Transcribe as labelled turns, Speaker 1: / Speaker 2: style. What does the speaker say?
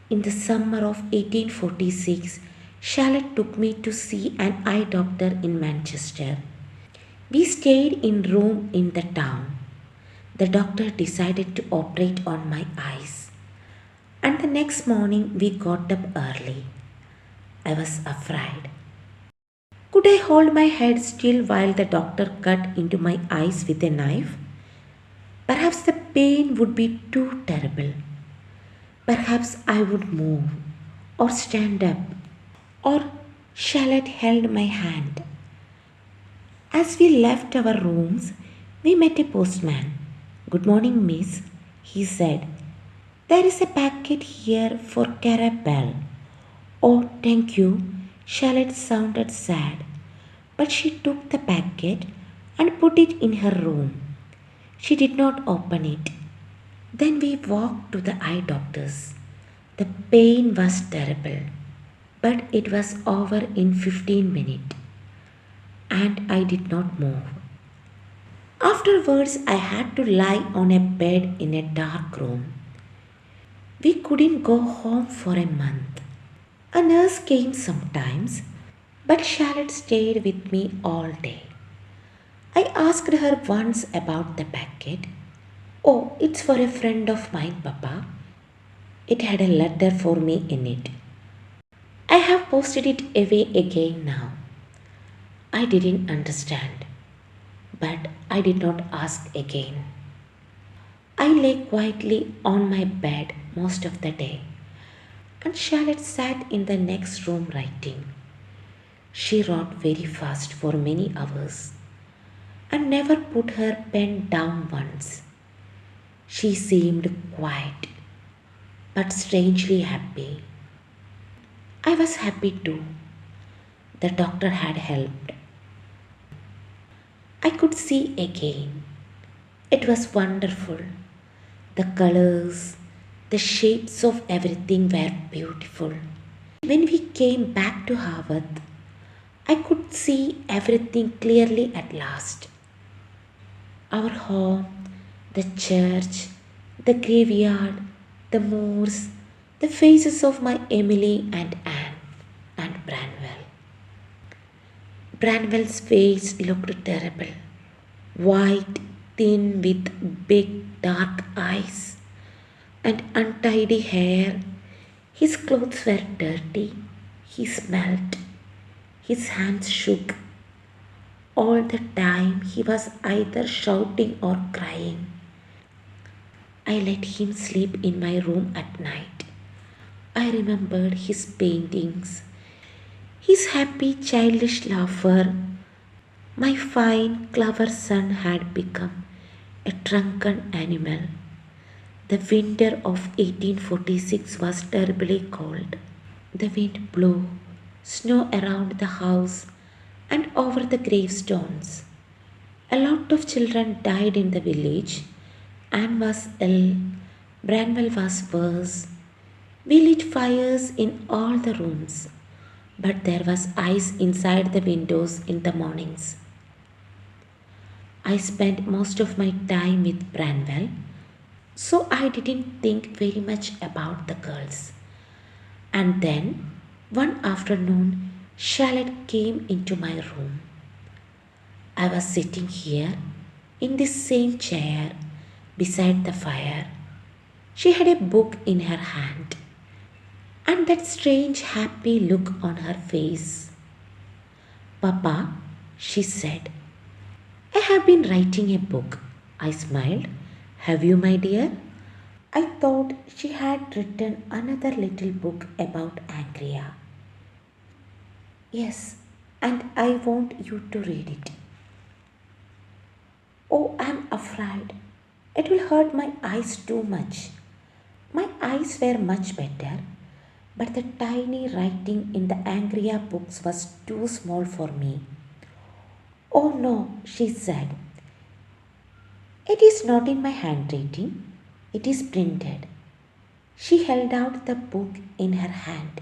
Speaker 1: In the summer of 1846, Charlotte took me to see an eye doctor in Manchester. We stayed in a room in the town. The doctor decided to operate on my eyes. And the next morning we got up early. I was afraid. Could I hold my head still while the doctor cut into my eyes with a knife? Perhaps the pain would be too terrible. Perhaps I would move or stand up, or Charlotte held my hand. As we left our rooms, we met a postman. "Good morning, miss," he said. "There is a packet here for Carabelle." "Oh, thank you." Charlotte sounded sad, but she took the packet and put it in her room. She did not open it. Then we walked to the eye doctor's. The pain was terrible, but it was over in 15 minutes, and I did not move. Afterwards, I had to lie on a bed in a dark room. We couldn't go home for a month. A nurse came sometimes, but Charlotte stayed with me all day. I asked her once about the packet. "Oh, it's for a friend of mine, Papa. It had a letter for me in it. I have posted it away again now." I didn't understand, but I did not ask again. I lay quietly on my bed most of the day, and Charlotte sat in the next room writing. She wrote very fast for many hours and never put her pen down once. She seemed quiet but strangely happy. I was happy too. The doctor had helped. I could see again. It was wonderful. The colors, the shapes of everything were beautiful. When we came back to Harvard, I could see everything clearly at last. Our home, the church, the graveyard, the moors, the faces of my Emily and Anne and Branwell. Branwell's face looked terrible, white, thin, with big dark eyes and untidy hair. His clothes were dirty. He smelled. His hands shook. All the time he was either shouting or crying. I let him sleep in my room at night. I remembered his paintings, his happy childish laughter. My fine, clever son had become a drunken animal. The winter of 1846 was terribly cold. The wind blew snow around the house and over the gravestones. A lot of children died in the village. Anne was ill. Branwell was worse. We lit fires in all the rooms, but there was ice inside the windows in the mornings. I spent most of my time with Branwell, so I didn't think very much about the girls. And then, one afternoon, Charlotte came into my room. I was sitting here in this same chair beside the fire. She had a book in her hand and that strange happy look on her face. "Papa," she said, "I have been writing a book." I smiled. "Have you, my dear?" I thought she had written another little book about Angria. "Yes, and I want you to read it." "Oh, I'm afraid. It will hurt my eyes too much." My eyes were much better, but the tiny writing in the Angria books was too small for me. "Oh no," she said. "It is not in my handwriting. It is printed." She held out the book in her hand.